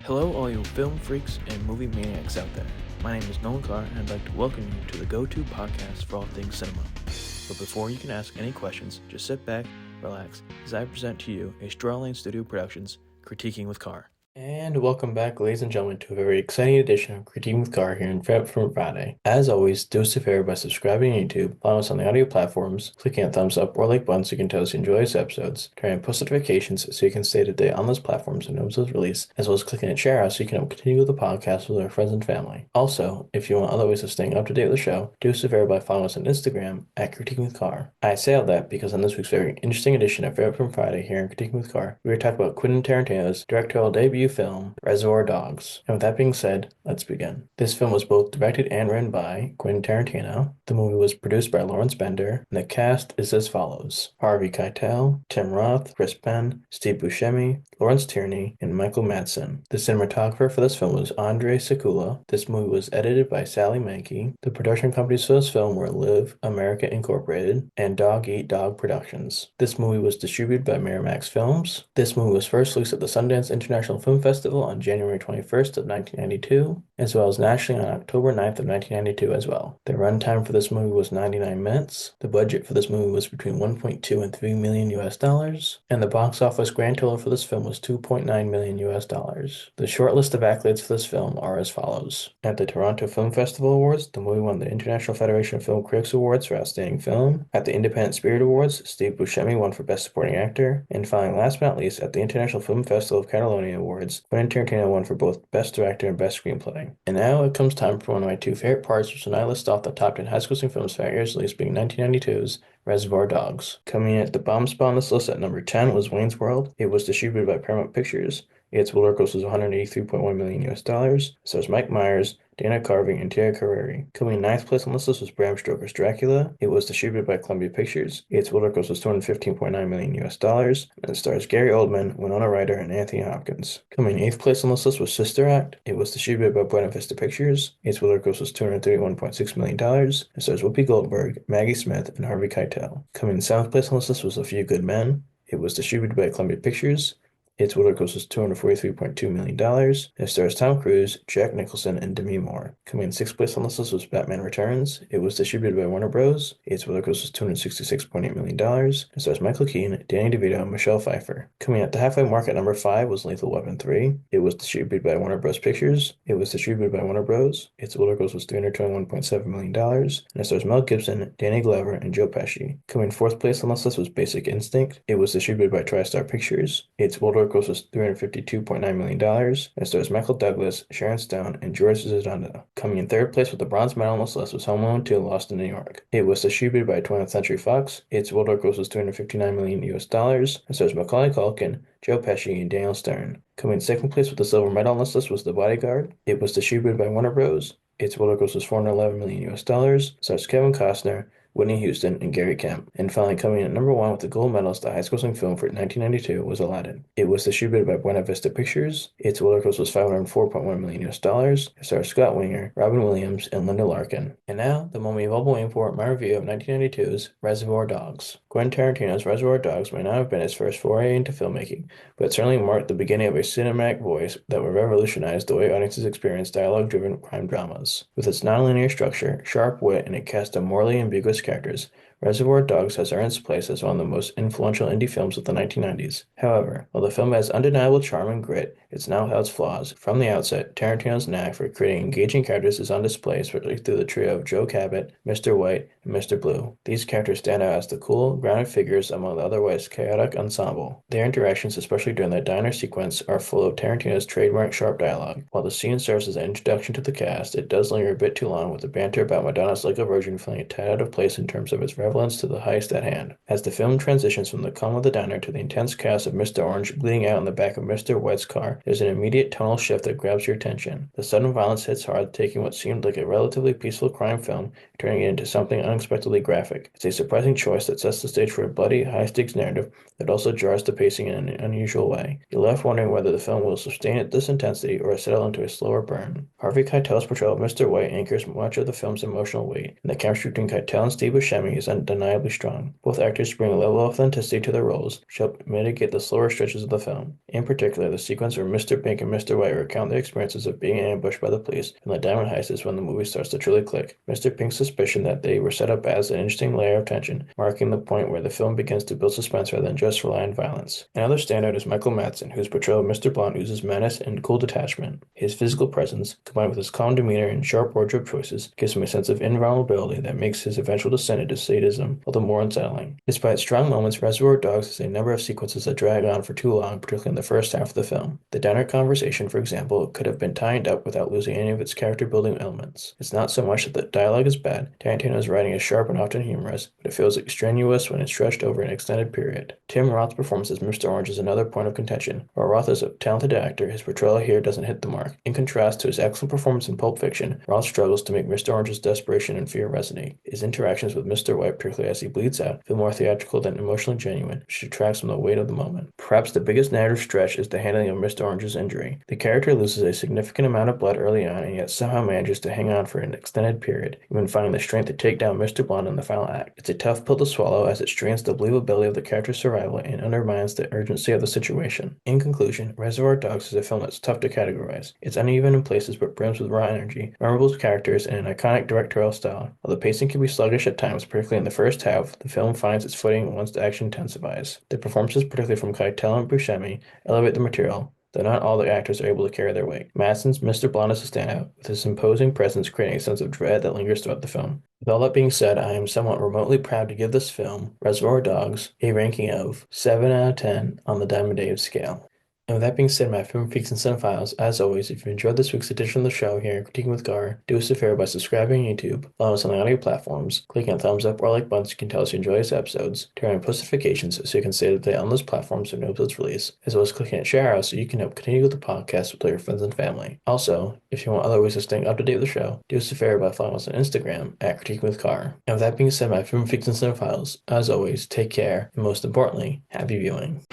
Hello, all you film freaks and movie maniacs out there. My name is Nolan Carr, and I'd like to welcome you to the go-to podcast for all things cinema. But before you can ask any questions, just sit back, relax, as I present to you a Straw Lane Studio Productions Critiquing with Carr. And welcome back, ladies and gentlemen, to a very exciting edition of Critiquing with Carr here in from Friday. As always, do us a favor by subscribing to YouTube, following us on the audio platforms, clicking on thumbs up or like buttons so you can tell us you enjoy these episodes, turning on post notifications so you can stay to date on those platforms when episodes release, as well as clicking on share out so you can continue the podcast with our friends and family. Also, if you want other ways of staying up to date with the show, do us a favor by following us on Instagram at Critiquing with Carr. I say all that because on this week's very interesting edition of Favorite from Friday here in Critiquing with Carr, we are talking about Quentin Tarantino's directorial debut film, Reservoir Dogs. And with that being said, let's begin. This film was both directed and written by Quentin Tarantino. The movie was produced by Lawrence Bender, and the cast is as follows: Harvey Keitel, Tim Roth, Chris Penn, Steve Buscemi, Lawrence Tierney, and Michael Madsen. The cinematographer for this film was Andrei Sekula. This movie was edited by Sally Mankey. The production companies for this film were Live America Incorporated and Dog Eat Dog Productions. This movie was distributed by Miramax Films. This movie was first released at the Sundance International Film Festival on January 21st of 1992, as well as nationally on October 9th of 1992 as well. The runtime for this movie was 99 minutes. The budget for this movie was between 1.2 and 3 million US dollars, and the box office grand total for this film was 2.9 million US dollars. The short list of accolades for this film are as follows. At the Toronto Film Festival Awards, the movie won the International Federation of Film Critics Awards for Outstanding Film. At the Independent Spirit Awards, Steve Buscemi won for Best Supporting Actor. And finally, last but not least, at the International Film Festival of Catalonia Awards, Quentin Tarantino won for both Best Director and Best Screenplay. And now it comes time for one of my two favorite parts, which when I list off the top 10 high-grossing films for that year's release, being 1992's Reservoir Dogs. Coming in at the bottom spot on this list at number 10 was Wayne's World. It was distributed by Paramount Pictures. Its world gross was 183.1 million US dollars. So is Mike Myers, Dana Carvey, and Tia Carrere. Coming in ninth place on this list was Bram Stoker's Dracula. It was distributed by Columbia Pictures. Its world gross was 215.9 million US dollars, and it stars Gary Oldman, Winona Ryder, and Anthony Hopkins. Coming in eighth place on this list was Sister Act. It was distributed by Buena Vista Pictures. Its world gross was $231.6 million, and stars Whoopi Goldberg, Maggie Smith, and Harvey Keitel. Coming in seventh place on this list was A Few Good Men. It was distributed by Columbia Pictures. Its world gross was $243.2 million. It stars Tom Cruise, Jack Nicholson, and Demi Moore. Coming in sixth place on this list was Batman Returns. It was distributed by Warner Bros. Its world gross was $266.8 million. It stars Michael Keane, Danny DeVito, and Michelle Pfeiffer. Coming at the halfway mark at number 5 was Lethal Weapon 3. It was distributed by Warner Bros. Pictures. It was distributed by Warner Bros. Its world gross was $321.7 million. And it stars Mel Gibson, Danny Glover, and Joe Pesci. Coming in fourth place on this list was Basic Instinct. It was distributed by TriStar Pictures. Its world gross was $352.9 million. It stars Michael Douglas, Sharon Stone, and George Zadondo. Coming in third place with the bronze medal on this list was Home Alone 2: Lost in New York. It was distributed by 20th Century Fox. Its worldwide gross was $259 million US dollars. It stars Macaulay Culkin, Joe Pesci, and Daniel Stern. Coming in second place with the silver medal on this list was The Bodyguard. It was distributed by Warner Bros. Its worldwide gross was $411 million US dollars. It stars Kevin Costner, Whitney Houston, and Gary Kemp. And finally, coming in at number 1 with the gold medalist, the highest-grossing film for 1992 was Aladdin. It was distributed by Buena Vista Pictures. Its world gross was $504.1 million US dollars. It stars Scott Winger, Robin Williams, and Linda Larkin. And now, the moment you've all been waiting for, my review of 1992's Reservoir Dogs. Quentin Tarantino's Reservoir Dogs may not have been his first foray into filmmaking, but it certainly marked the beginning of a cinematic voice that would revolutionize the way audiences experience dialogue-driven crime dramas. With its nonlinear structure, sharp wit, and a cast of morally ambiguous characters, Reservoir Dogs has earned its place as one of the most influential indie films of the 1990s. However, while the film has undeniable charm and grit, it's now had its flaws. From the outset, Tarantino's knack for creating engaging characters is on display, especially through the trio of Joe Cabot, Mr. White, and Mr. Blue. These characters stand out as the cool, grounded figures among the otherwise chaotic ensemble. Their interactions, especially during the diner sequence, are full of Tarantino's trademark sharp dialogue. While the scene serves as an introduction to the cast, it does linger a bit too long, with the banter about Madonna's Lego Virgin feeling a tad out of place in terms of its relevance to the heist at hand. As the film transitions from the calm of the diner to the intense chaos of Mr. Orange bleeding out in the back of Mr. White's car, there's an immediate tonal shift that grabs your attention. The sudden violence hits hard, taking what seemed like a relatively peaceful crime film, turning it into something unexpectedly graphic. It's a surprising choice that sets the stage for a bloody, high-stakes narrative that also jars the pacing in an unusual way. You're left wondering whether the film will sustain at this intensity or settle into a slower burn. Harvey Keitel's portrayal of Mr. White anchors much of the film's emotional weight, and the chemistry between Keitel and Steve Buscemi is undeniably strong. Both actors bring a level of authenticity to their roles, which help mitigate the slower stretches of the film. In particular, the sequence where Mr. Pink and Mr. White recount their experiences of being ambushed by the police, and the diamond heist is when the movie starts to truly click. Mr. Pink's suspicion that they were set up adds an interesting layer of tension, marking the point where the film begins to build suspense rather than just rely on violence. Another standout is Michael Madsen, whose portrayal of Mr. Blonde oozes menace and cool detachment. His physical presence, combined with his calm demeanor and sharp wardrobe choices, gives him a sense of invulnerability that makes his eventual descent into sadism all the more unsettling. Despite strong moments, Reservoir Dogs has a number of sequences that drag on for too long, particularly in the first half of the film. The diner conversation, for example, could have been tightened up without losing any of its character-building elements. It's not so much that the dialogue is bad. Tarantino's writing is sharp and often humorous, but it feels extraneous when it's stretched over an extended period. Tim Roth's performance as Mr. Orange is another point of contention. While Roth is a talented actor, his portrayal here doesn't hit the mark. In contrast to his excellent performance in Pulp Fiction, Roth struggles to make Mr. Orange's desperation and fear resonate. His interactions with Mr. White, particularly as he bleeds out, feel more theatrical than emotionally genuine, which detracts from the weight of the moment. Perhaps the biggest narrative stretch is the handling of Mr. Orange's injury. The character loses a significant amount of blood early on and yet somehow manages to hang on for an extended period, even finding the strength to take down Mr. Blonde in the final act. It's a tough pill to swallow as it strains the believability of the character's survival and undermines the urgency of the situation. In conclusion, Reservoir Dogs is a film that's tough to categorize. It's uneven in places but brims with raw energy, memorable characters, and an iconic directorial style. While the pacing can be sluggish at times, particularly in the first half, the film finds its footing once the action intensifies. The performances, particularly from Keitel and Buscemi, elevate the material, though not all the actors are able to carry their weight. Madsen's Mr. Blonde is a standout, with his imposing presence creating a sense of dread that lingers throughout the film. With all that being said, I am somewhat remotely proud to give this film, Reservoir Dogs, a ranking of 7 out of 10 on the Diamond Dave scale. And with that being said, my film freaks and cinephiles, as always, if you enjoyed this week's edition of the show here at Critiquing with Carr, do us a favor by subscribing on YouTube, follow us on the audio platforms, clicking on thumbs up or like buttons you can tell us you enjoy these episodes, turn on post notifications so you can stay up to date on those platforms so no episodes release, as well as clicking at share out so you can help continue with the podcast with all your friends and family. Also, if you want other ways of staying up to date with the show, do us a favor by following us on Instagram at Critiquing with Carr. And with that being said, my film freaks and cinephiles, as always, take care, and most importantly, happy viewing.